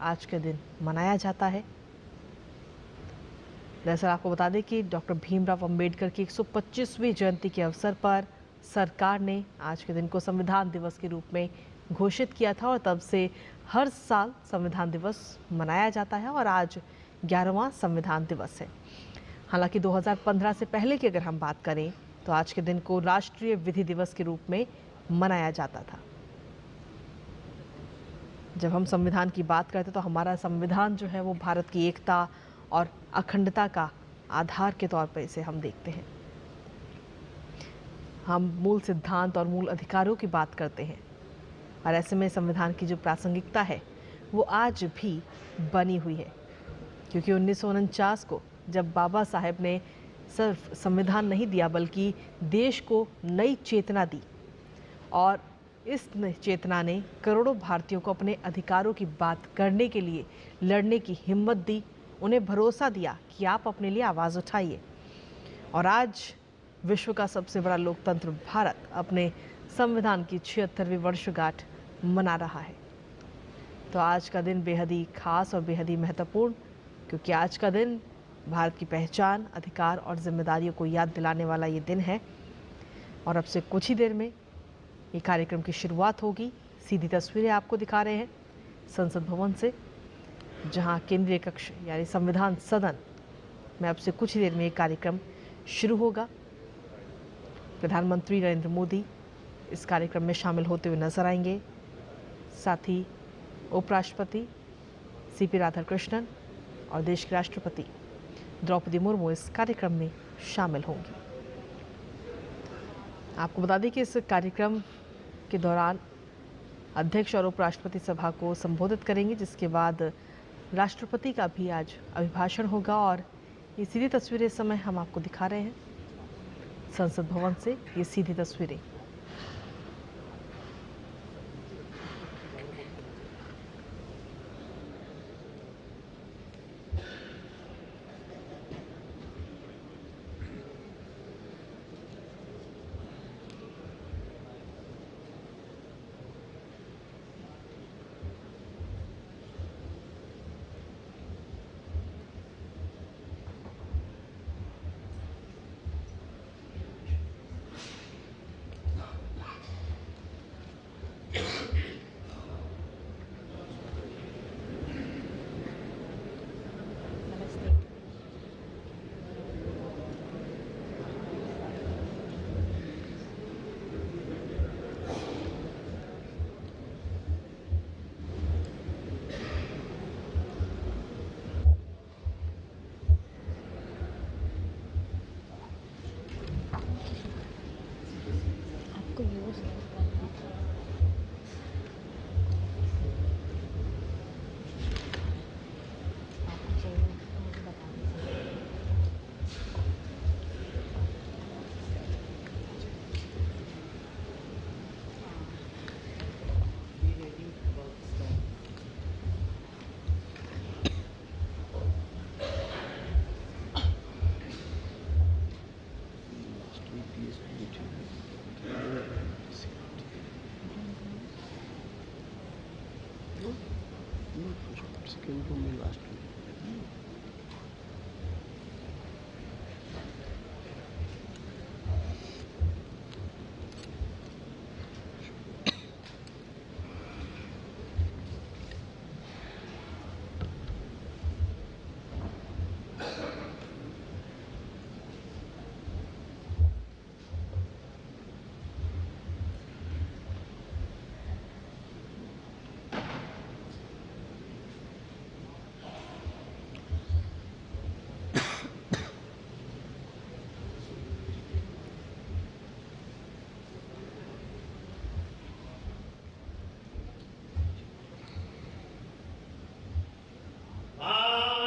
आज के दिन मनाया जाता है। दरअसल आपको बता दें कि डॉक्टर भीमराव अंबेडकर की 125वीं जयंती के अवसर पर सरकार ने आज के दिन को संविधान दिवस के रूप में घोषित किया था और तब से हर साल संविधान दिवस मनाया जाता है और आज 11वां संविधान दिवस है। हालांकि 2015 से पहले की अगर हम बात करें तो आज के दिन को राष्ट्रीय विधि दिवस के रूप में मनाया जाता था। जब हम संविधान की बात करते तो हमारा संविधान जो है वो भारत की एकता और अखंडता का आधार के तौर पर इसे हम देखते हैं। हम मूल सिद्धांत और मूल अधिकारों की बात करते हैं और ऐसे में संविधान की जो प्रासंगिकता है वो आज भी बनी हुई है, क्योंकि 1949 को जब बाबा साहेब ने सिर्फ संविधान नहीं दिया बल्कि देश को नई चेतना दी और इस चेतना ने करोड़ों भारतीयों को अपने अधिकारों की बात करने के लिए लड़ने की हिम्मत दी, उन्हें भरोसा दिया कि आप अपने लिए आवाज़ उठाइए। और आज विश्व का सबसे बड़ा लोकतंत्र भारत अपने संविधान की 76वीं वर्षगांठ मना रहा है। तो आज का दिन बेहद ही खास और बेहद ही महत्वपूर्ण, क्योंकि आज का दिन भारत की पहचान, अधिकार और जिम्मेदारियों को याद दिलाने वाला ये दिन है। और अब से कुछ ही देर में ये कार्यक्रम की शुरुआत होगी। सीधी तस्वीरें आपको दिखा रहे हैं संसद भवन से, जहां केंद्रीय कक्ष यानी संविधान सदन में अब से कुछ ही देर में ये कार्यक्रम शुरू होगा। प्रधानमंत्री नरेंद्र मोदी इस कार्यक्रम में शामिल होते हुए नजर आएंगे। साथ ही उपराष्ट्रपति सीपी राधाकृष्णन और देश के राष्ट्रपति द्रौपदी मुर्मू इस कार्यक्रम में शामिल होंगी। आपको बता दें कि इस कार्यक्रम के दौरान अध्यक्ष और उपराष्ट्रपति सभा को संबोधित करेंगे, जिसके बाद राष्ट्रपति का भी आज अभिभाषण होगा। और ये सीधी तस्वीरें इस समय हम आपको दिखा रहे हैं संसद भवन से, ये सीधी तस्वीरें।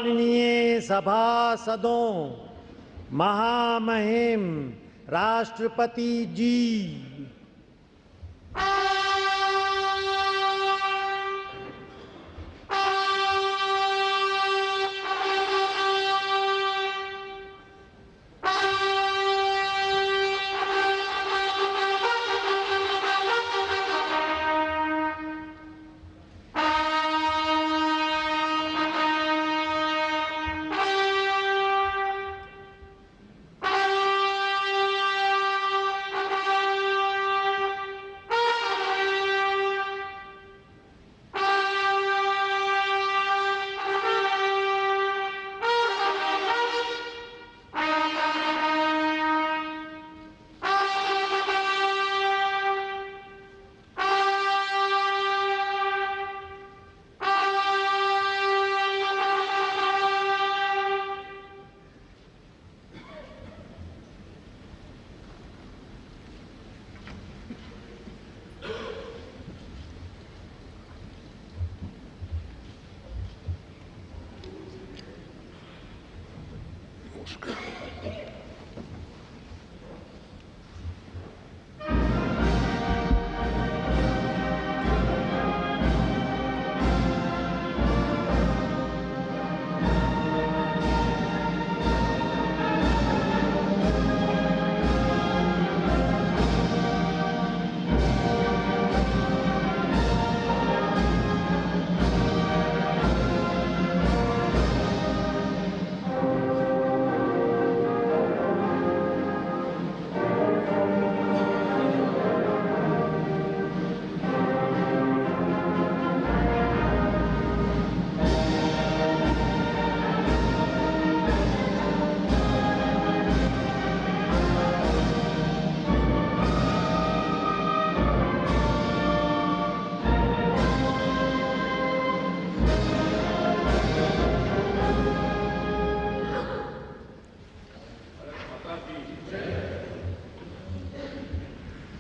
माननीय सभासदों, महामहिम राष्ट्रपति जी,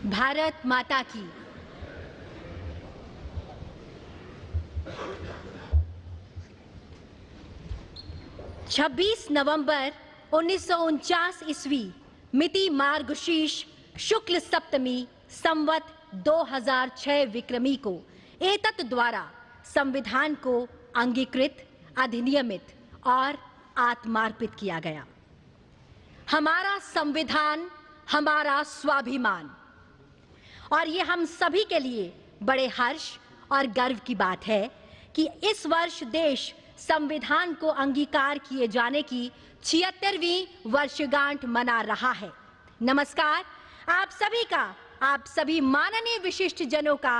भारत माता की। छब्बीस नवंबर 1949 ईस्वी मिति मार्गशीर्ष शुक्ल सप्तमी संवत 2006 विक्रमी को एतत् द्वारा संविधान को अंगीकृत, अधिनियमित और आत्मार्पित किया गया। हमारा संविधान हमारा स्वाभिमान, और ये हम सभी के लिए बड़े हर्ष और गर्व की बात है कि इस वर्ष देश संविधान को अंगीकार किए जाने की 76वीं वर्षगांठ मना रहा है। नमस्कार, आप सभी का, आप सभी माननीय विशिष्ट जनों का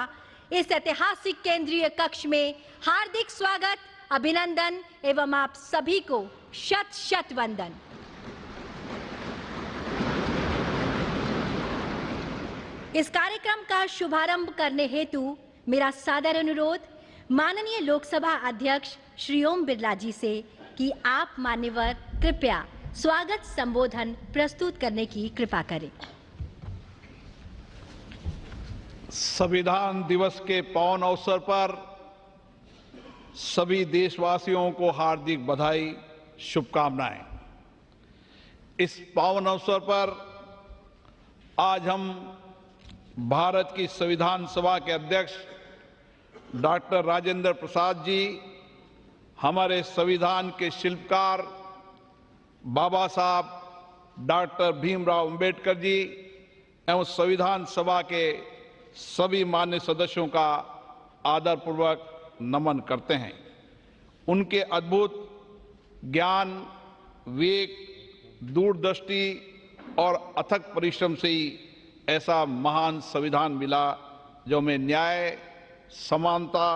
इस ऐतिहासिक केंद्रीय कक्ष में हार्दिक स्वागत, अभिनंदन एवं आप सभी को शत शत वंदन। इस कार्यक्रम का शुभारंभ करने हेतु मेरा सादर अनुरोध माननीय लोकसभा अध्यक्ष श्री ओम बिरला जी से कि आप मान्यवर कृपया स्वागत संबोधन प्रस्तुत करने की कृपा करें। संविधान दिवस के पावन अवसर पर सभी देशवासियों को हार्दिक बधाई, शुभकामनाएं। इस पावन अवसर पर आज हम भारत की संविधान सभा के अध्यक्ष डॉक्टर राजेंद्र प्रसाद जी, हमारे संविधान के शिल्पकार बाबा साहब डॉक्टर भीमराव अंबेडकर जी एवं संविधान सभा के सभी मान्य सदस्यों का आदरपूर्वक नमन करते हैं। उनके अद्भुत ज्ञान, विवेक, दूरदृष्टि और अथक परिश्रम से ही ऐसा महान संविधान मिला जो में न्याय, समानता,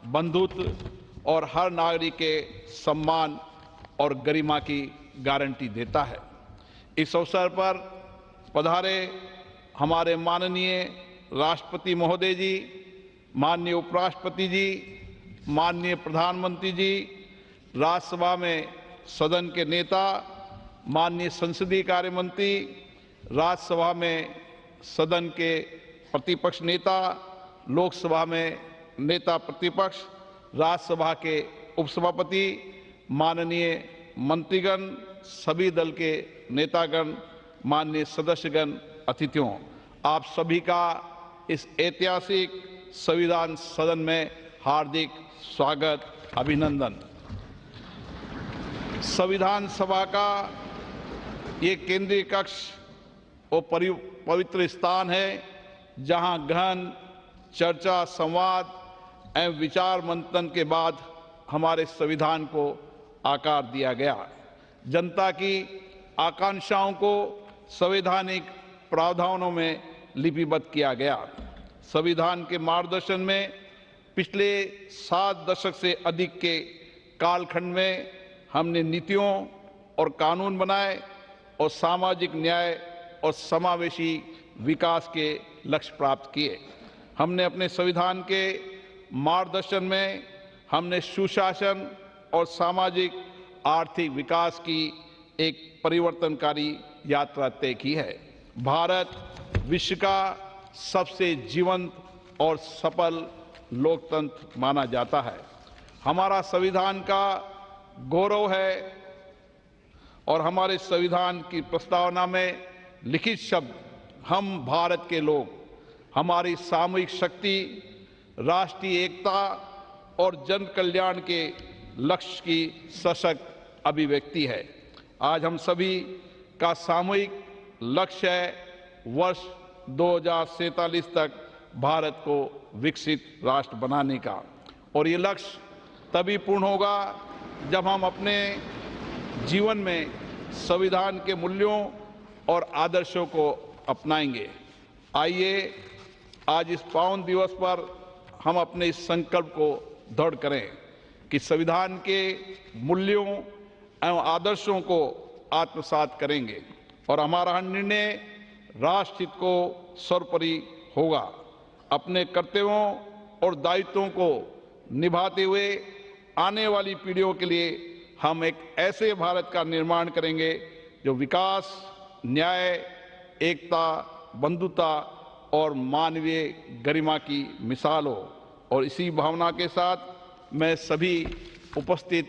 बंधुत्व और हर नागरिक के सम्मान और गरिमा की गारंटी देता है। इस अवसर पर पधारे हमारे माननीय राष्ट्रपति महोदय जी, माननीय उपराष्ट्रपति जी, माननीय प्रधानमंत्री जी, राज्यसभा में सदन के नेता, माननीय संसदीय कार्य मंत्री, राज्यसभा में सदन के प्रतिपक्ष नेता, लोकसभा में नेता प्रतिपक्ष, राज्यसभा के उपसभापति, माननीय मंत्रीगण, सभी दल के नेतागण, माननीय सदस्यगण, अतिथियों, आप सभी का इस ऐतिहासिक संविधान सदन में हार्दिक स्वागत, अभिनंदन। संविधान सभा का ये केंद्रीय कक्ष वो पवित्र स्थान है जहां गहन चर्चा, संवाद एवं विचार मंथन के बाद हमारे संविधान को आकार दिया गया। जनता की आकांक्षाओं को संवैधानिक प्रावधानों में लिपिबद्ध किया गया। संविधान के मार्गदर्शन में पिछले 7 दशक से अधिक के कालखंड में हमने नीतियों और कानून बनाए और सामाजिक न्याय और समावेशी विकास के लक्ष्य प्राप्त किए। हमने अपने संविधान के मार्गदर्शन में हमने सुशासन और सामाजिक आर्थिक विकास की एक परिवर्तनकारी यात्रा तय की है। भारत विश्व का सबसे जीवंत और सफल लोकतंत्र माना जाता है। हमारा संविधान का गौरव है और हमारे संविधान की प्रस्तावना में लिखित शब्द हम भारत के लोग, हमारी सामूहिक शक्ति, राष्ट्रीय एकता और जन कल्याण के लक्ष्य की सशक्त अभिव्यक्ति है। आज हम सभी का सामूहिक लक्ष्य है वर्ष 2047 तक भारत को विकसित राष्ट्र बनाने का, और ये लक्ष्य तभी पूर्ण होगा जब हम अपने जीवन में संविधान के मूल्यों और आदर्शों को अपनाएंगे। आइए आज इस पावन दिवस पर हम अपने इस संकल्प को दृढ़ करें कि संविधान के मूल्यों एवं आदर्शों को आत्मसात करेंगे और हमारा निर्णय राष्ट्र हित को सर्वोपरि होगा। अपने कर्तव्यों और दायित्वों को निभाते हुए आने वाली पीढ़ियों के लिए हम एक ऐसे भारत का निर्माण करेंगे जो विकास, न्याय, एकता, बंधुता और मानवीय गरिमा की मिसाल हो। और इसी भावना के साथ मैं सभी उपस्थित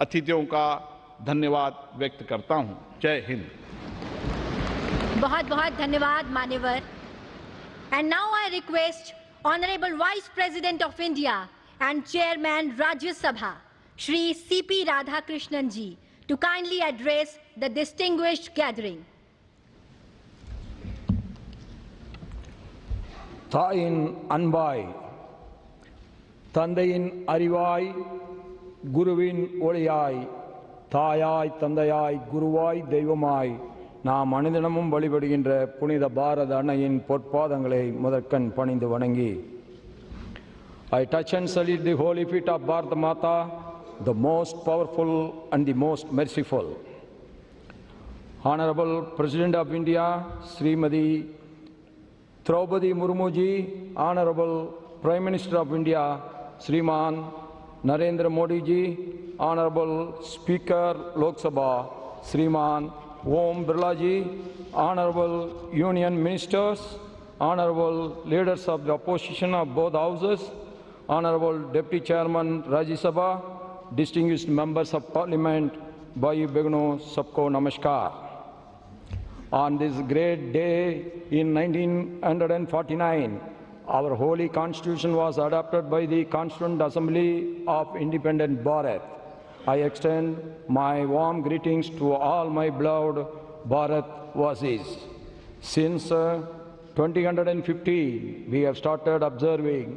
अतिथियों का धन्यवाद व्यक्त करता हूं। जय हिंद। बहुत बहुत धन्यवाद मान्यवर। And now I request honourable vice president of India and Chairman Rajya Sabha, Shri C.P. Radhakrishnan ji, to kindly address the distinguished gathering. தாயின் அன்பாய், தந்தையின் அறிவாய், குருவின் ஒளியாய், தாயாய், தந்தையாய், குருவாய், தெய்வமாய் நாம் அனுதினமும் வழிபடுகின்ற புனித பாரத அன்னையின் பொற்பாதங்களை முதற்கண் பணிந்து வணங்கி, I touch and salute the holy feet of Bharata Mata, the most powerful and the most merciful. Honorable President of India, Srimati Draupadi Murmu ji, Honorable Prime Minister of India, Sriman Narendra Modi ji, Honorable Speaker Lok Sabha, Sriman Om Birla ji, Honorable Union Ministers, Honorable Leaders of the Opposition of both houses, Honorable Deputy Chairman Rajya Sabha, distinguished members of Parliament, Bhai Begno, sabko namaskar. On this great day in 1949, our holy Constitution was adopted by the Constituent Assembly of Independent Bharat. I extend my warm greetings to all my beloved Bharatvasis. Since 2015, we have started observing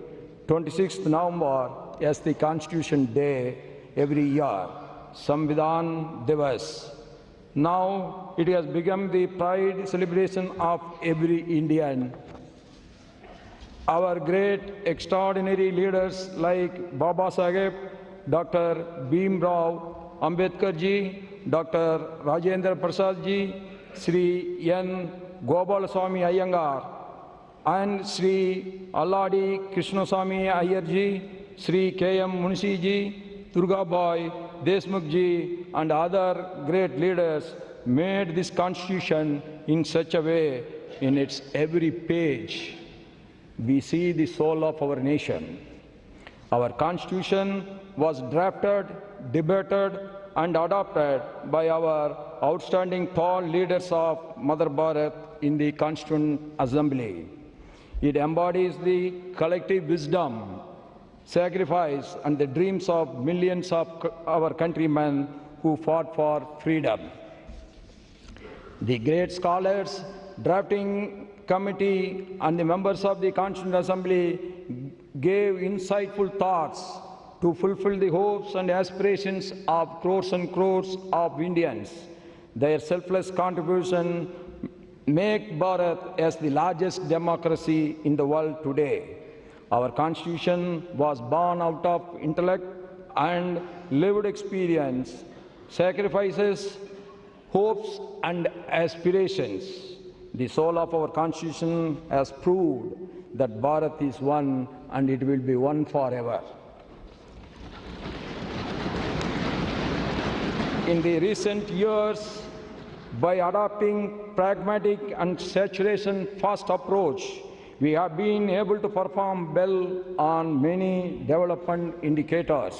26th November as the Constitution Day every year, Samvidhan Divas. Now it has become the pride celebration of every Indian. Our great extraordinary leaders like Baba Saheb, Dr. Bhim Rao Ambedkar ji, Dr. Rajendra Prasad ji, Sri N. Gopalaswamy Iyengar, and Sri Alladi Krishnaswamy Iyer ji, Sri K.M. Munshi ji, Durga Bhai Deshmukh ji, and other great leaders made this Constitution in such a way, in its every page, we see the soul of our nation. Our Constitution was drafted, debated, and adopted by our outstanding tall leaders of Mother Bharat in the Constituent Assembly. It embodies the collective wisdom, sacrifice, and the dreams of millions of our countrymen who fought for freedom. The great scholars, drafting committee, and the members of the Constituent Assembly gave insightful thoughts to fulfill the hopes and aspirations of crores and crores of Indians. Their selfless contribution make Bharat as the largest democracy in the world today. Our Constitution was born out of intellect and lived experience, sacrifices, hopes, and aspirations. The soul of our Constitution has proved that Bharat is one and it will be one forever. In the recent years, by adopting pragmatic and saturation-first approach, we have been able to perform well on many development indicators.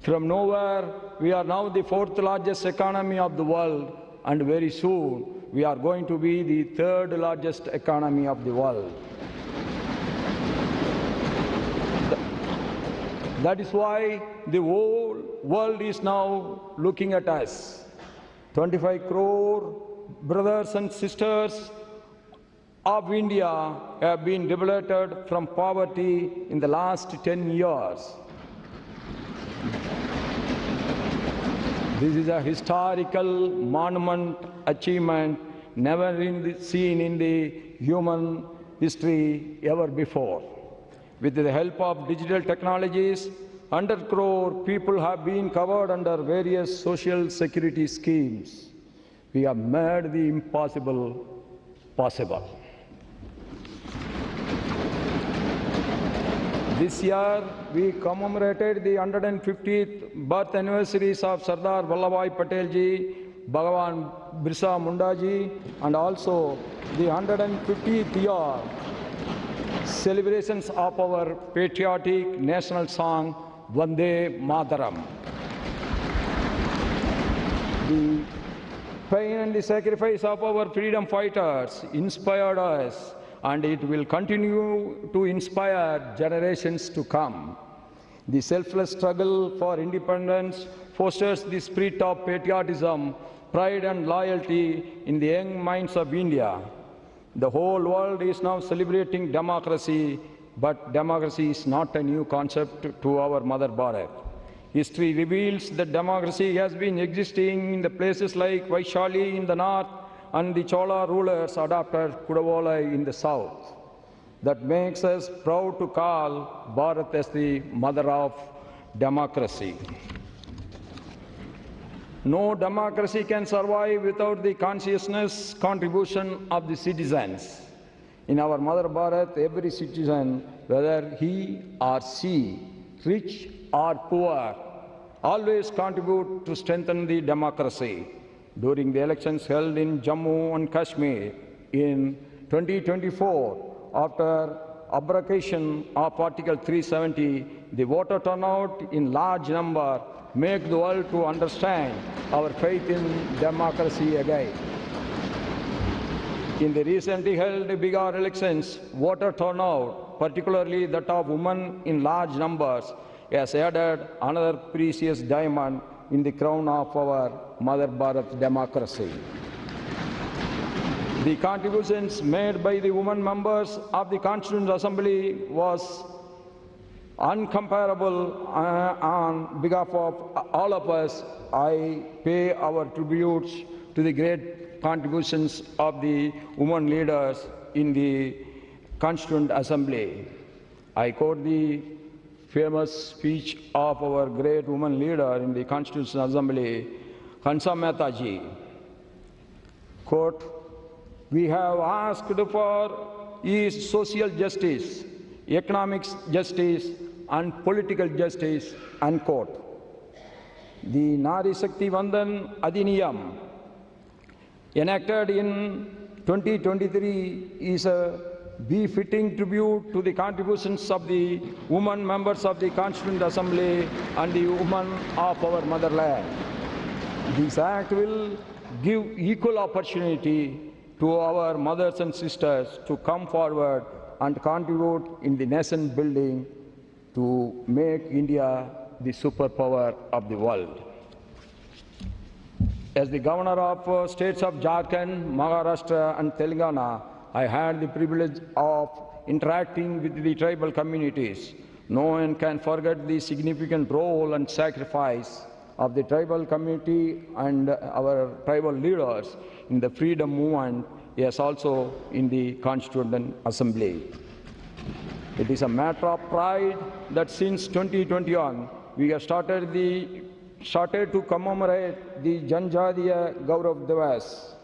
From nowhere, we are now the fourth largest economy of the world, and very soon we are going to be the third largest economy of the world. That is why the whole world is now looking at us. 25 crore brothers and sisters of India have been liberated from poverty in the last 10 years. This is a historical monument achievement never seen in the human history ever before. With the help of digital technologies, 100 crore people have been covered under various social security schemes. We have made the impossible possible. This year, we commemorated the 150th birth anniversaries of Sardar Vallabhbhai Patel ji, Bhagwan Birsa Munda ji, and also the 150th year celebrations of our patriotic national song, Vande Mataram. The pain and the sacrifice of our freedom fighters inspired us, and it will continue to inspire generations to come. The selfless struggle for independence fosters the spirit of patriotism, pride and loyalty in the young minds of India. The whole world is now celebrating democracy, but democracy is not a new concept to our Mother Bharat. History reveals that democracy has been existing in the places like Vaishali in the north, and the Chola rulers adopted Kudavolai in the south. That makes us proud to call Bharat as the mother of democracy. No democracy can survive without the consciousness contribution of the citizens. In our Mother Bharat, every citizen, whether he or she, rich or poor, always contribute to strengthen the democracy. During the elections held in Jammu and Kashmir in 2024, after abrogation of Article 370, the voter turnout in large number make the world to understand our faith in democracy again. In the recently held Bihar elections, voter turnout, particularly that of women in large numbers, has added another precious diamond in the crown of our Mother Bharat democracy. The contributions made by the women members of the Constituent Assembly was uncomparable. On behalf of all of us, I pay our tributes to the great contributions of the women leaders in the Constituent Assembly. I quote the famous speech of our great woman leader in the Constitutional Assembly, Hansa Mehta ji. Quote, "We have asked for is social justice, economic justice, and political justice," unquote. The Nari Shakti Vandan Adhiniyam, enacted in 2023, is a befitting tribute to the contributions of the women members of the Constituent Assembly and the women of our motherland. This act will give equal opportunity to our mothers and sisters to come forward and contribute in the nation building to make India the superpower of the world. As the governor of states of Jharkhand, Maharashtra and Telangana, I had the privilege of interacting with the tribal communities. No one can forget the significant role and sacrifice of the tribal community and our tribal leaders in the freedom movement, yes, also in the Constituent Assembly. It is a matter of pride that since 2021, we have started to commemorate the Janjatiya Gaurav Divas,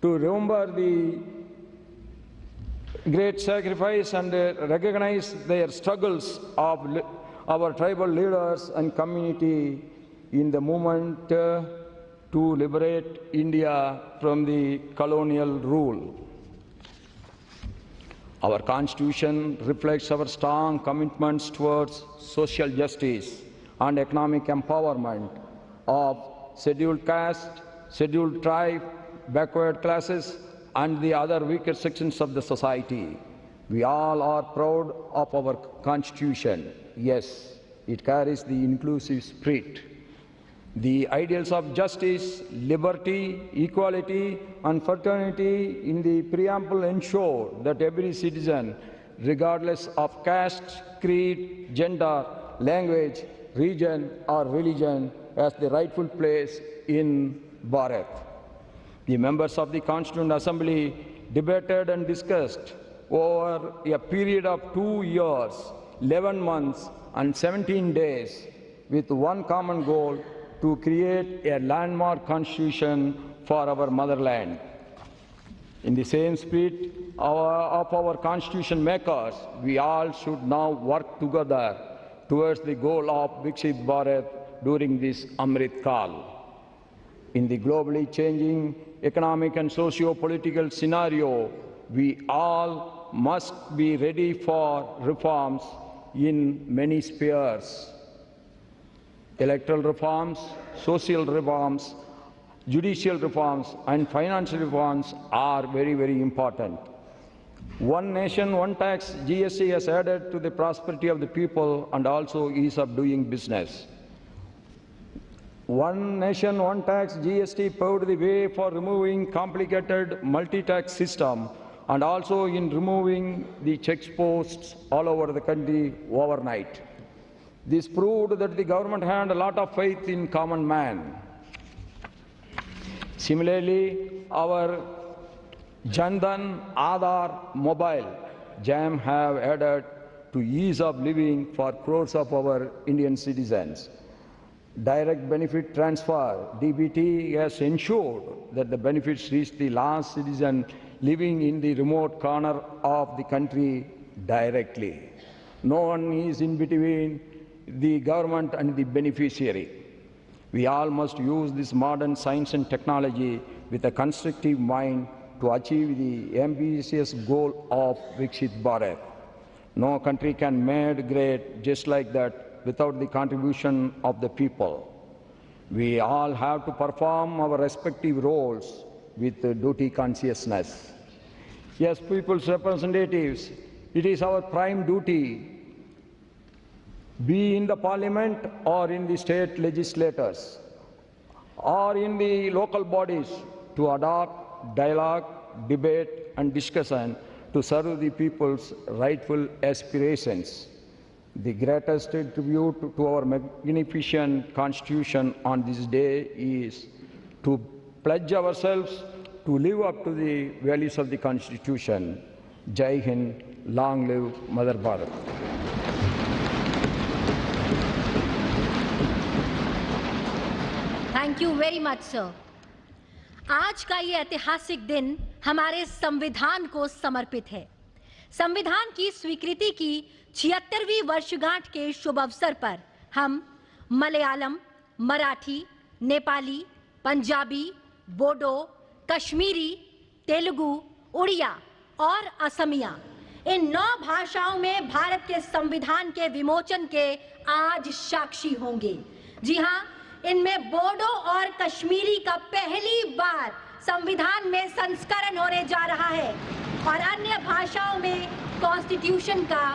to remember the great sacrifice and recognize their struggles of our tribal leaders and community in the movement to liberate India from the colonial rule. Our Constitution reflects our strong commitments towards social justice and economic empowerment of scheduled caste, scheduled tribe, backward classes, and the other weaker sections of the society. We all are proud of our Constitution. Yes, it carries the inclusive spirit. The ideals of justice, liberty, equality, and fraternity in the preamble ensure that every citizen, regardless of caste, creed, gender, language, region, or religion, has the rightful place in Bharat. The members of the Constituent Assembly debated and discussed over a period of 2 years, 11 months, and 17 days with one common goal: to create a landmark constitution for our motherland. In the same spirit of our constitution makers, we all should now work together towards the goal of Viksit Bharat during this Amrit Kal. In the globally changing economic and socio-political scenario, we all must be ready for reforms in many spheres. Electoral reforms, social reforms, judicial reforms, and financial reforms are very, very important. One nation, one tax, GST has added to the prosperity of the people and also ease of doing business. One nation, one tax, GST paved the way for removing complicated multi-tax system and also in removing the checkposts all over the country overnight. This proved that the government had a lot of faith in common man. Similarly, our Jandan Aadhaar mobile JAM have added to ease of living for crores of our Indian citizens. Direct benefit transfer, DBT, has ensured that the benefits reach the last citizen living in the remote corner of the country directly. No one is in between the government and the beneficiary. We all must use this modern science and technology with a constructive mind to achieve the ambitious goal of Viksit Bharat. No country can be made great just like that without the contribution of the people. We all have to perform our respective roles with duty consciousness. As people's representatives, it is our prime duty, be in the parliament or in the state legislators or in the local bodies, to adopt dialogue, debate, and discussion to serve the people's rightful aspirations. The greatest tribute to our magnificent Constitution on this day is to pledge ourselves to live up to the values of the Constitution. Jai Hind, long live Mother Bharat. Thank you very much sir. आज का ये ऐतिहासिक दिन हमारे संविधान को समर्पित है। संविधान की स्वीकृति की 76वीं वर्षगांठ के शुभ अवसर पर हम मलयालम, मराठी, नेपाली, पंजाबी, बोडो, कश्मीरी, तेलुगु, उड़िया और असमिया, इन 9 भाषाओं में भारत के संविधान के विमोचन के आज साक्षी होंगे। जी हां, इनमें बोडो और कश्मीरी का पहली बार संविधान में संस्करण होने जा रहा है और अन्य भाषाओं में कॉन्स्टिट्यूशन का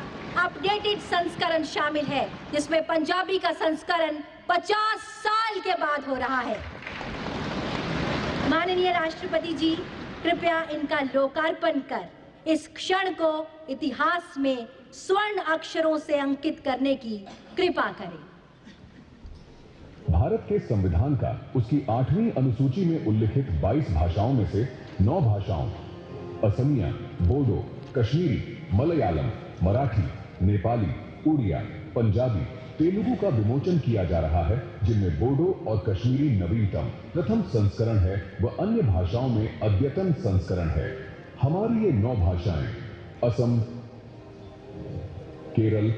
अपडेटेड संस्करण शामिल है, जिसमें पंजाबी का संस्करण 50 साल के बाद हो रहा है। माननीय राष्ट्रपति जी, कृपया इनका लोकार्पण कर इस क्षण को इतिहास में स्वर्ण अक्षरों से अंकित करने की कृपा करें। भारत के संविधान का उसकी 8वीं अनुसूची में उल्लिखित 22 भाषाओं में से 9 भाषाओं असमिया, बोडो, कश्मीरी, मलयालम, मराठी, नेपाली, उड़िया, पंजाबी, तेलुगु का विमोचन किया जा रहा है, जिनमें बोडो और कश्मीरी नवीनतम प्रथम संस्करण है व अन्य भाषाओं में अद्यतन संस्करण है। हमारी ये 9 भाषाएं असम, केरल,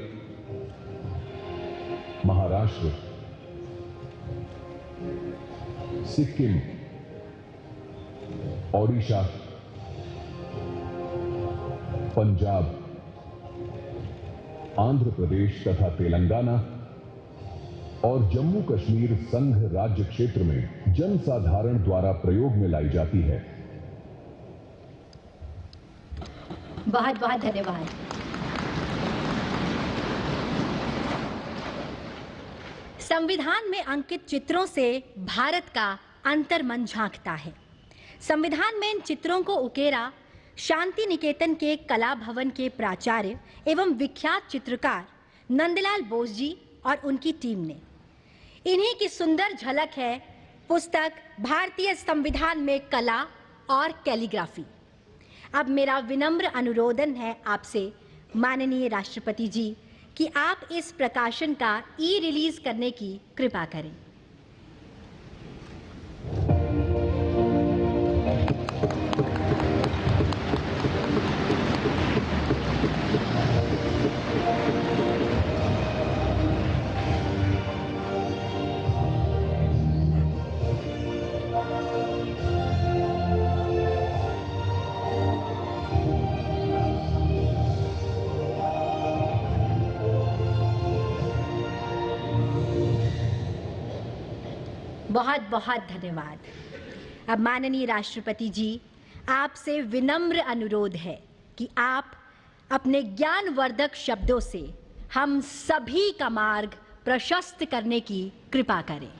महाराष्ट्र, सिक्किम, ओडिशा, पंजाब, आंध्र प्रदेश तथा तेलंगाना, और जम्मू कश्मीर संघ राज्य क्षेत्र में जनसाधारण द्वारा प्रयोग में लाई जाती है। बहुत बहुत धन्यवाद। संविधान में अंकित चित्रों से भारत का अंतर्मन झांकता है। संविधान में इन चित्रों को उकेरा शांति निकेतन के कला भवन के प्राचार्य एवं विख्यात चित्रकार नंदलाल बोस जी और उनकी टीम ने। इन्हीं की सुंदर झलक है पुस्तक भारतीय संविधान में कला और कैलीग्राफी। अब मेरा विनम्र अनुरोधन है आपसे माननीय राष्ट्रपति जी कि आप इस प्रकाशन का ई-रिलीज करने की कृपा करें। बहुत बहुत धन्यवाद। अब माननीय राष्ट्रपति जी, आपसे विनम्र अनुरोध है कि आप अपने ज्ञानवर्धक शब्दों से हम सभी का मार्ग प्रशस्त करने की कृपा करें।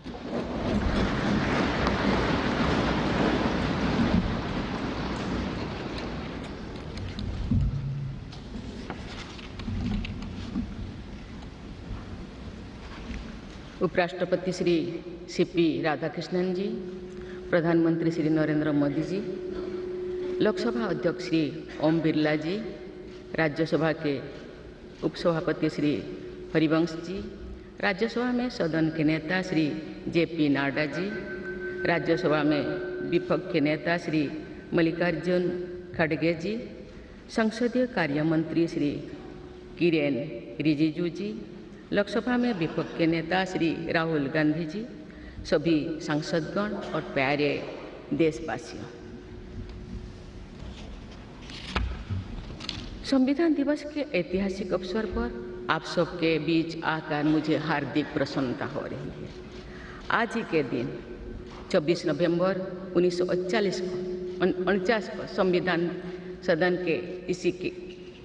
उपराष्ट्रपति श्री सीपी राधाकृष्णन जी, प्रधानमंत्री श्री नरेंद्र मोदी जी, लोकसभा अध्यक्ष श्री ओम बिरला जी, राज्यसभा के उपसभापति श्री हरिवंश जी, राज्यसभा में सदन के नेता श्री जेपी नड्डा जी, राज्यसभा में विपक्ष के नेता श्री मल्लिकार्जुन खड़गे जी, संसदीय कार्य मंत्री श्री किरेन रिजिजू जी, लोकसभा में विपक्ष के नेता श्री राहुल गांधी जी, सभी सांसदगण और प्यारे देशवासियों, संविधान दिवस के ऐतिहासिक अवसर पर आप सबके बीच आकर मुझे हार्दिक प्रसन्नता हो रही है। आज ही के दिन 26 नवंबर 1949 को संविधान सदन के इसी के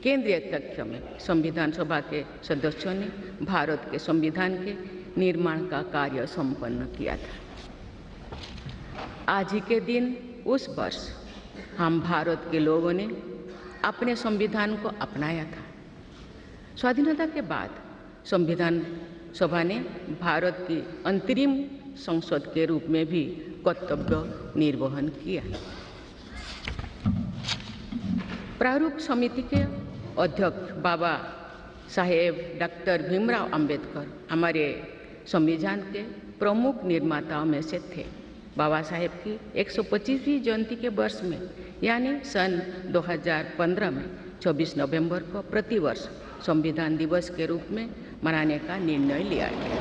केंद्रीय कक्ष में संविधान सभा के सदस्यों ने भारत के संविधान के निर्माण का कार्य संपन्न किया था। आज ही के दिन उस वर्ष हम भारत के लोगों ने अपने संविधान को अपनाया था। स्वाधीनता के बाद संविधान सभा ने भारत की अंतरिम संसद के रूप में भी कर्तव्य निर्वहन किया। प्रारूप समिति के अध्यक्ष बाबा साहेब डॉक्टर भीमराव अंबेडकर हमारे संविधान के प्रमुख निर्माताओं में से थे। बाबा साहेब की 125वीं जयंती के वर्ष में यानी सन 2015 में 26 नवंबर को प्रतिवर्ष संविधान दिवस के रूप में मनाने का निर्णय लिया गया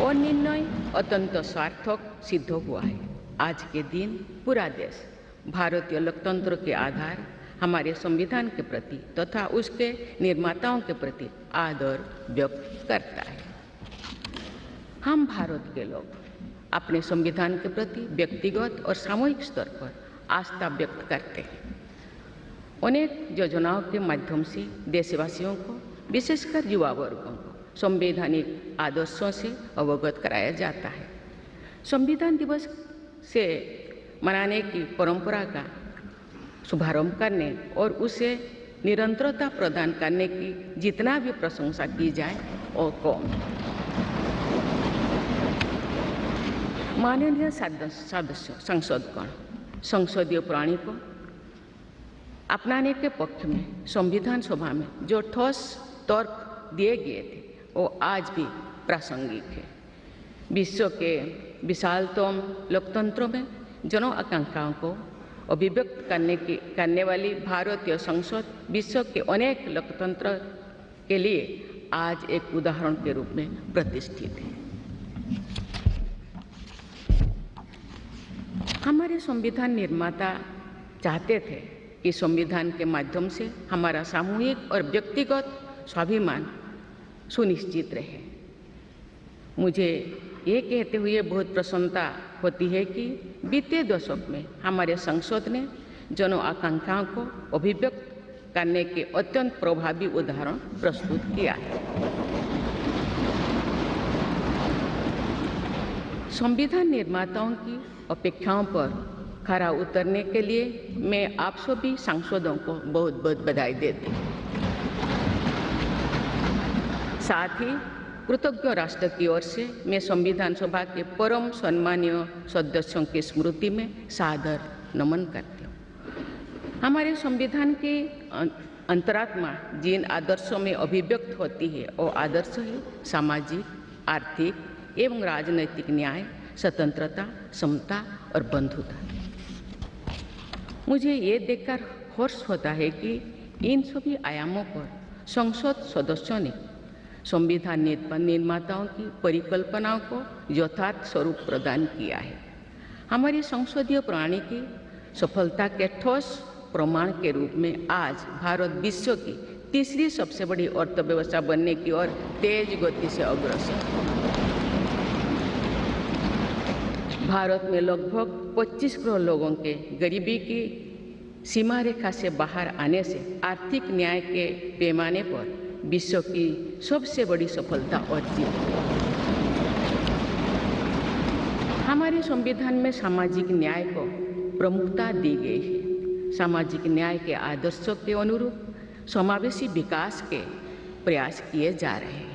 और निर्णय अत्यंत सार्थक सिद्ध हुआ है। आज के दिन पूरा देश भारतीय लोकतंत्र के आधार हमारे संविधान के प्रति तथा उसके निर्माताओं के प्रति आदर व्यक्त करता है। हम भारत के लोग अपने संविधान के प्रति व्यक्तिगत और सामूहिक स्तर पर आस्था व्यक्त करते हैं। अनेक योजनाओं के माध्यम से देशवासियों को, विशेषकर युवा वर्गों को संवैधानिक आदर्शों से अवगत कराया जाता है। संविधान दिवस से मनाने की परंपरा का शुभारंभ करने और उसे निरंतरता प्रदान करने की जितना भी प्रशंसा की जाए और कम। माननीय सांसदगण संसदीय प्रणाली को अपनाने के पक्ष में संविधान सभा में जो ठोस तर्क दिए गए थे वो आज भी प्रासंगिक है। विश्व के विशालतम लोकतंत्रों में जन आकांक्षाओं को अभिव्यक्त करने वाली भारतीय संसद विश्व के अनेक लोकतंत्र के लिए आज एक उदाहरण के रूप में प्रतिष्ठित है। हमारे संविधान निर्माता चाहते थे कि संविधान के माध्यम से हमारा सामूहिक और व्यक्तिगत स्वाभिमान सुनिश्चित रहे। मुझे ये कहते हुए बहुत प्रसन्नता होती है कि बीते दशक में हमारे संसद ने जन आकांक्षाओं को अभिव्यक्त करने के अत्यंत प्रभावी उदाहरण प्रस्तुत किया है। संविधान निर्माताओं की अपेक्षाओं पर खरा उतरने के लिए मैं आप सभी सांसदों को बहुत बहुत बधाई देती हूँ। साथ ही कृतज्ञ राष्ट्र की ओर से मैं संविधान सभा के परम सम्मानीय सदस्यों की स्मृति में सादर नमन करती हूँ। हमारे संविधान के अंतरात्मा जिन आदर्शों में अभिव्यक्त होती है वो आदर्श है सामाजिक, आर्थिक एवं राजनैतिक न्याय, स्वतंत्रता, समता और बंधुता। मुझे ये देखकर हर्ष होता है कि इन सभी आयामों पर संसद सदस्यों ने संविधान निर्माताओं की परिकल्पनाओं को यथार्थ स्वरूप प्रदान किया है। हमारी संसदीय प्रणाली की सफलता के ठोस प्रमाण के रूप में आज भारत विश्व की तीसरी सबसे बड़ी अर्थव्यवस्था बनने की ओर तेज गति से अग्रसर है। भारत में लगभग 25 करोड़ लोगों के गरीबी की सीमा रेखा से बाहर आने से आर्थिक न्याय के पैमाने पर विश्व की सबसे बड़ी सफलता अर्जित है। हमारे संविधान में सामाजिक न्याय को प्रमुखता दी गई है। सामाजिक न्याय के आदर्शों के अनुरूप समावेशी विकास के प्रयास किए जा रहे हैं।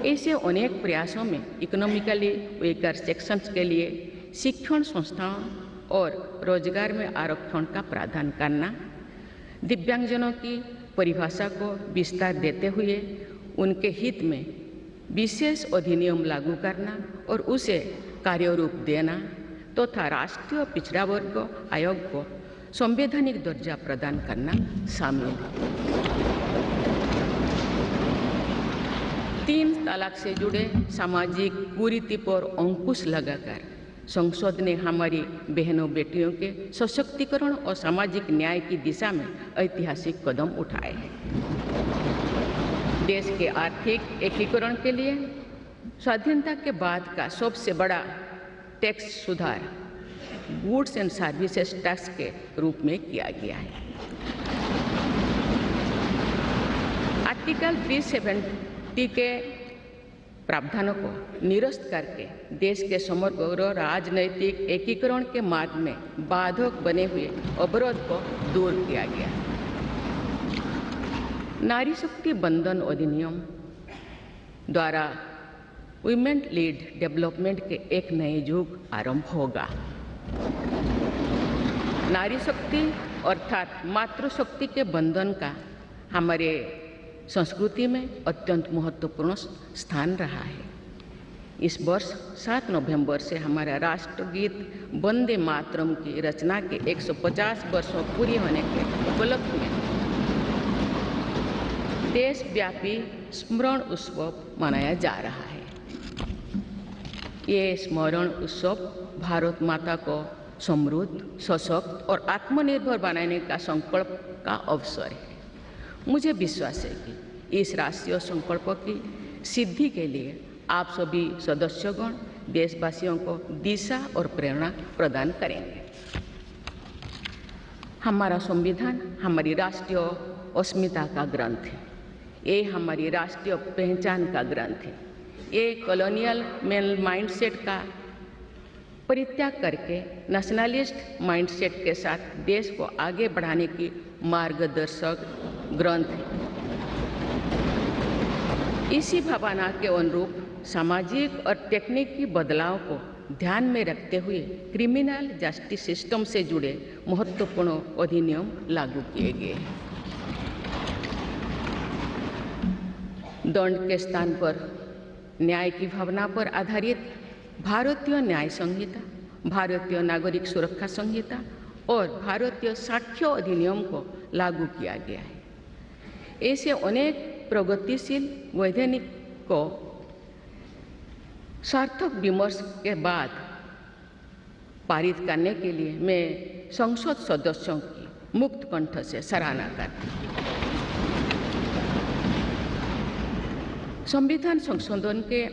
ऐसे अनेक प्रयासों में इकोनॉमिकली वीकर सेक्शंस के लिए शिक्षण संस्थाओं और रोजगार में आरक्षण का प्रावधान करना, दिव्यांगजनों की परिभाषा को विस्तार देते हुए उनके हित में विशेष अधिनियम लागू करना और उसे कार्यरूप देना तथा राष्ट्रीय पिछड़ा वर्ग आयोग को संवैधानिक दर्जा प्रदान करना शामिल है। 3 तलाक से जुड़े सामाजिक कुरीति पर अंकुश लगाकर संसद ने हमारी बहनों बेटियों के सशक्तिकरण और सामाजिक न्याय की दिशा में ऐतिहासिक कदम उठाए हैं। देश के आर्थिक एकीकरण के लिए स्वाधीनता के बाद का सबसे बड़ा टैक्स सुधार गुड्स एंड सर्विसेज टैक्स के रूप में किया गया है। आर्टिकल 370 के प्रावधानों को निरस्त करके देश के समग्र राजनैतिक एकीकरण के मार्ग में बाधक बने हुए अवरोध को दूर किया गया। नारी शक्ति बंधन अधिनियम द्वारा वुमेन लीड डेवलपमेंट के एक नए युग आरंभ होगा। नारी शक्ति अर्थात मातृशक्ति के बंधन का हमारे संस्कृति में अत्यंत महत्वपूर्ण स्थान रहा है। इस वर्ष 7 नवंबर से हमारा राष्ट्रगीत वंदे मातरम की रचना के 150 वर्षों पूरी होने के उपलक्ष्य में देशव्यापी स्मरण उत्सव मनाया जा रहा है। ये स्मरण उत्सव भारत माता को समृद्ध, सशक्त और आत्मनिर्भर बनाने का संकल्प का अवसर है। मुझे विश्वास है कि इस राष्ट्रीय संकल्प की सिद्धि के लिए आप सभी सदस्यगण देशवासियों को दिशा और प्रेरणा प्रदान करेंगे। हमारा संविधान हमारी राष्ट्रीय अस्मिता का ग्रंथ है। ये हमारी राष्ट्रीय पहचान का ग्रंथ है। ये कॉलोनियल माइंडसेट का परित्याग करके नेशनलिस्ट माइंडसेट के साथ देश को आगे बढ़ाने की मार्गदर्शक ग्रंथ है। इसी भावना के अनुरूप सामाजिक और तकनीकी बदलाव को ध्यान में रखते हुए क्रिमिनल जस्टिस सिस्टम से जुड़े महत्वपूर्ण अधिनियम लागू किए गए हैं। दंड के स्थान पर न्याय की भावना पर आधारित भारतीय न्याय संहिता, भारतीय नागरिक सुरक्षा संहिता और भारतीय साक्ष्य अधिनियम को लागू किया गया है। ऐसे अनेक प्रगतिशील वैधानिक को सार्थक विमर्श के बाद पारित करने के लिए मैं संसद सदस्यों की मुक्त कंठ से सराहना करती हूँ। संविधान संशोधन के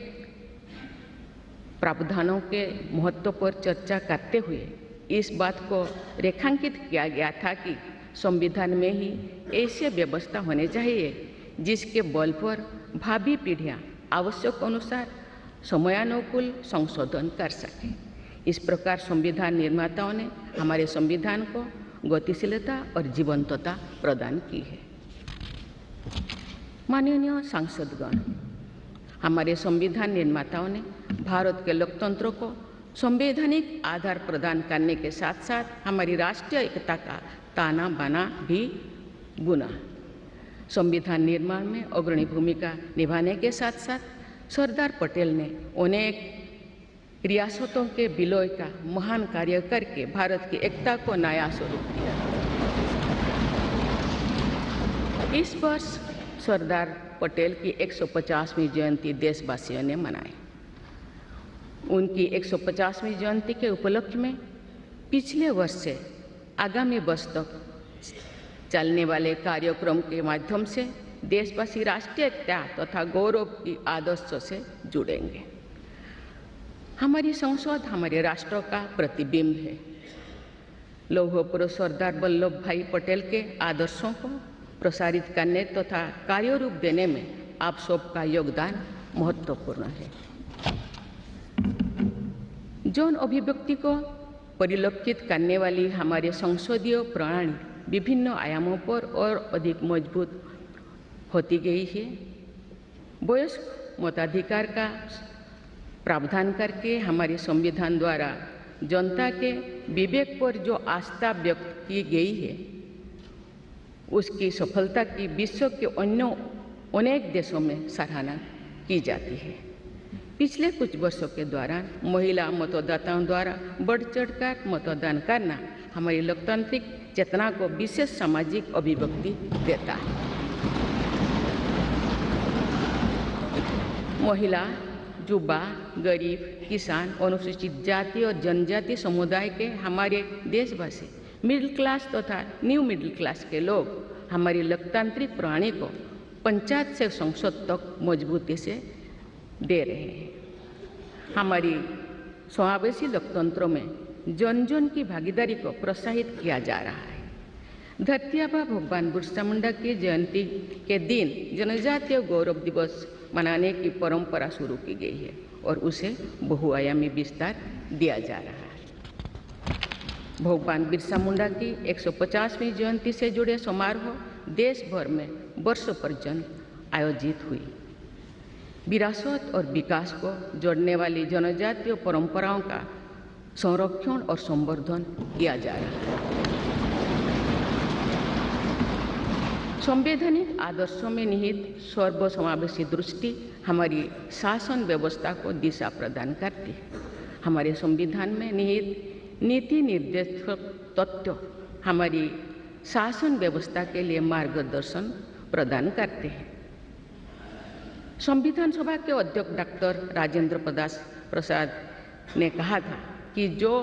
प्रावधानों के महत्व पर चर्चा करते हुए इस बात को रेखांकित किया गया था कि संविधान में ही ऐसी व्यवस्था होनी चाहिए जिसके बल पर भावी पीढ़ियां आवश्यक अनुसार समयानुकूल संशोधन कर सकें। इस प्रकार संविधान निर्माताओं ने हमारे संविधान को गतिशीलता और जीवंतता प्रदान की है। माननीय सांसदगण, हमारे संविधान निर्माताओं ने भारत के लोकतंत्र को संवैधानिक आधार प्रदान करने के साथ साथ हमारी राष्ट्रीय एकता का ताना बाना भी बुना। संविधान निर्माण में अग्रणी भूमिका निभाने के साथ साथ सरदार पटेल ने अनेक रियासतों के विलय का महान कार्य करके भारत की एकता को नया स्वरूप दिया। इस वर्ष सरदार पटेल की 150वीं जयंती देशवासियों ने मनाई। उनकी 150वीं जयंती के उपलक्ष्य में पिछले वर्ष से आगामी वर्ष तक चलने वाले कार्यक्रम के माध्यम से देशवासी राष्ट्रीय एकता तथा गौरव की आदर्शों से जुड़ेंगे। हमारी संसद हमारे राष्ट्र का प्रतिबिंब है। लौह पुरुष सरदार वल्लभ भाई पटेल के आदर्शों को प्रसारित करने तथा कार्यरूप देने में आप सबका योगदान महत्वपूर्ण है। जौन अभिव्यक्ति को परिलक्षित करने वाली हमारे संसदीय प्रणाली विभिन्न आयामों पर और अधिक मजबूत होती गई है। वयस्क मताधिकार का प्रावधान करके हमारे संविधान द्वारा जनता के विवेक पर जो आस्था व्यक्त की गई है, उसकी सफलता की विश्व के अन्य अनेक देशों में सराहना की जाती है। पिछले कुछ वर्षों के दौरान महिला मतदाताओं द्वारा बढ़ चढ़कर मतदान करना हमारी लोकतांत्रिक चेतना को विशेष सामाजिक अभिव्यक्ति देता है। महिला, युवा, गरीब, किसान, अनुसूचित जाति और जनजाति समुदाय के हमारे देशवासी, मिडिल क्लास तथा न्यू मिडिल क्लास के लोग हमारी लोकतांत्रिक प्रणाली को पंचायत से संसद तक मजबूती से दे रहे हैं। हमारी समावेशी लोकतंत्रों में जन जन की भागीदारी को प्रोत्साहित किया जा रहा है। धरती आबा भगवान बिरसा मुंडा की जयंती के दिन जनजातीय गौरव दिवस मनाने की परंपरा शुरू की गई है और उसे बहुआयामी विस्तार दिया जा रहा है। भगवान बिरसा मुंडा की 150वीं जयंती से जुड़े समारोह देश भर में वर्षों पर्यंत आयोजित हुई। विरासत और विकास को जोड़ने वाली जनजातीय परंपराओं का संरक्षण और संवर्धन किया जा रहा है। संवैधानिक आदर्शों में निहित सर्वसमावेशी दृष्टि हमारी शासन व्यवस्था को दिशा प्रदान करती है। हमारे संविधान में निहित नीति निर्देशक तत्व हमारी शासन व्यवस्था के लिए मार्गदर्शन प्रदान करते हैं। संविधान सभा के अध्यक्ष डॉक्टर राजेंद्र प्रसाद ने कहा था कि जो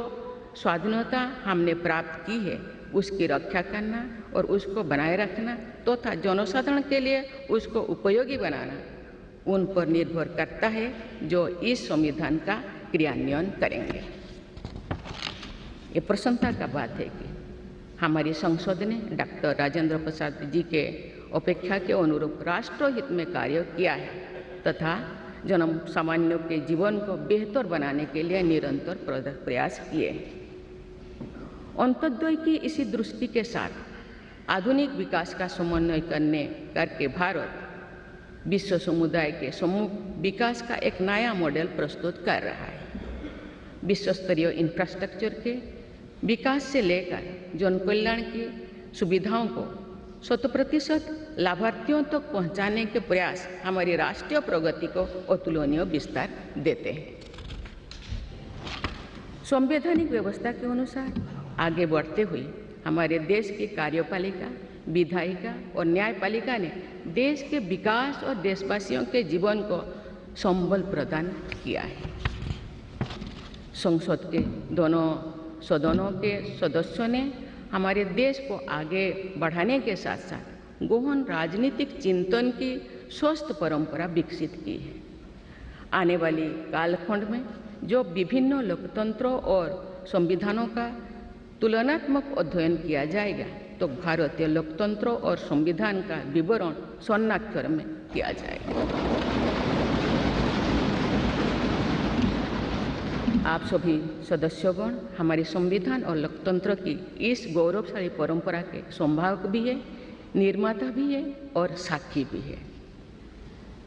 स्वाधीनता हमने प्राप्त की है उसकी रक्षा करना और उसको बनाए रखना तथा जनसाधारण के लिए उसको उपयोगी बनाना उन पर निर्भर करता है जो इस संविधान का क्रियान्वयन करेंगे। ये प्रसन्नता का बात है कि हमारी संसद ने डॉक्टर राजेंद्र प्रसाद जी के अपेक्षा के अनुरूप राष्ट्रहित में कार्य किया है तथा जन सामान्यों के जीवन को बेहतर बनाने के लिए निरंतर प्रयास किए हैं। अंत्योदय की इसी दृष्टि के साथ आधुनिक विकास का समन्वय करके भारत विश्व समुदाय के सम्मुख विकास का एक नया मॉडल प्रस्तुत कर रहा है। विश्व स्तरीय इंफ्रास्ट्रक्चर के विकास से लेकर जन कल्याण की सुविधाओं को 100% लाभार्थियों तक पहुंचाने के प्रयास हमारी राष्ट्रीय प्रगति को अतुलनीय विस्तार देते हैं। संवैधानिक व्यवस्था के अनुसार आगे बढ़ते हुए हमारे देश की कार्यपालिका, विधायिका और न्यायपालिका ने देश के विकास और देशवासियों के जीवन को संबल प्रदान किया है। संसद के दोनों सदनों के सदस्यों ने हमारे देश को आगे बढ़ाने के साथ साथ गहन राजनीतिक चिंतन की स्वस्थ परंपरा विकसित की है। आने वाली कालखंड में जो विभिन्न लोकतंत्रों और संविधानों का तुलनात्मक अध्ययन किया जाएगा तो भारतीय लोकतंत्र और संविधान का विवरण स्वर्णाक्षर में किया जाएगा। आप सभी सदस्यगण हमारे संविधान और लोकतंत्र की इस गौरवशाली परंपरा के संवाहक भी है, निर्माता भी है और साक्षी भी है।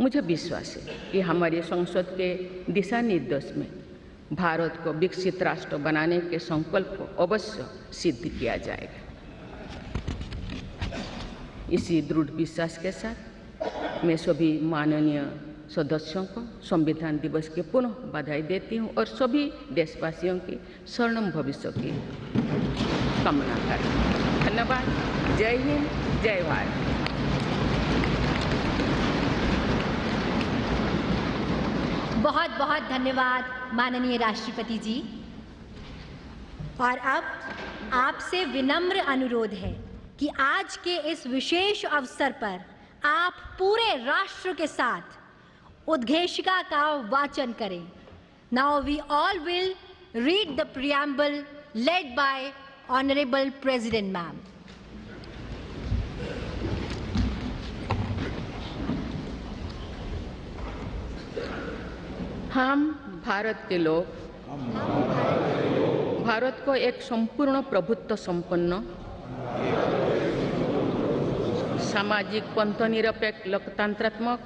मुझे विश्वास है कि हमारी संसद के दिशा निर्देश में भारत को विकसित राष्ट्र बनाने के संकल्प को अवश्य सिद्ध किया जाएगा। इसी दृढ़ विश्वास के साथ मैं सभी माननीय सदस्यों को संविधान दिवस की पुनः बधाई देती हूँ और सभी देशवासियों की स्वर्णिम भविष्य की कामना करती हूँ। धन्यवाद। जय हिंद, जय भारत। बहुत बहुत धन्यवाद माननीय राष्ट्रपति जी। और अब आपसे विनम्र अनुरोध है कि आज के इस विशेष अवसर पर आप पूरे राष्ट्र के साथ उद्घोषिका का वाचन करें। Now we all will read the preamble led by honourable president ma'am. हम भारत के लोग भारत को एक संपूर्ण प्रभुत्व संपन्न सामाजिक पंथनिरपेक्ष लोकतंत्रात्मक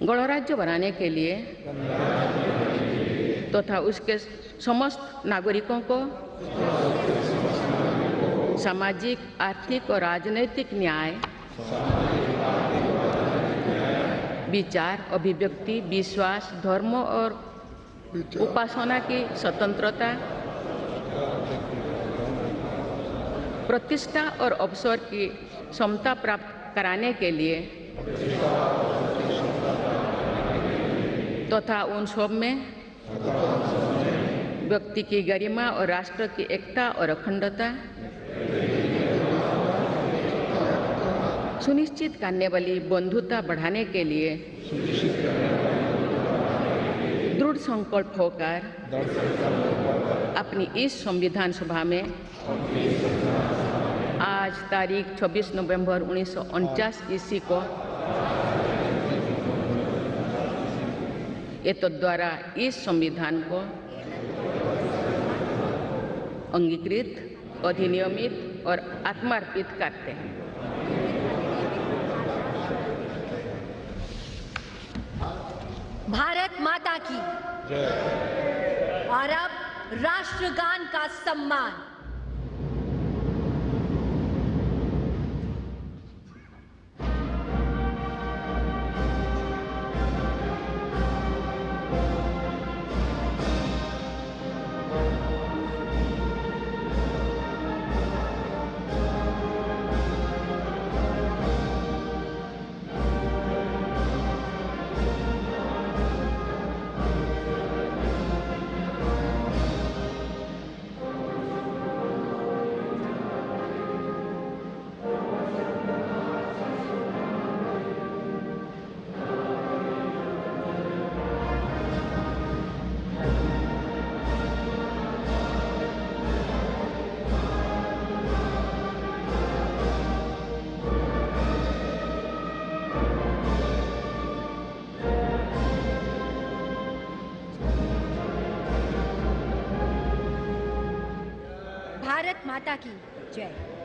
गणराज्य बनाने के लिए तथा उसके समस्त नागरिकों को सामाजिक, आर्थिक और राजनैतिक न्याय, विचार, अभिव्यक्ति, विश्वास, धर्म और उपासना की स्वतंत्रता, प्रतिष्ठा और अवसर की समता प्राप्त कराने के लिए तथा उन सब में व्यक्ति की गरिमा और राष्ट्र की एकता और अखंडता सुनिश्चित करने वाली बंधुता बढ़ाने के लिए दृढ़ संकल्प होकर अपनी इस संविधान सभा में आज तारीख 26 नवंबर 1949 ईस्वी को एतद द्वारा इस संविधान को अंगीकृत, अधिनियमित और आत्मार्पित करते हैं। भारत माता की जय। और अब राष्ट्रगान का सम्मान। भारत माता की जय।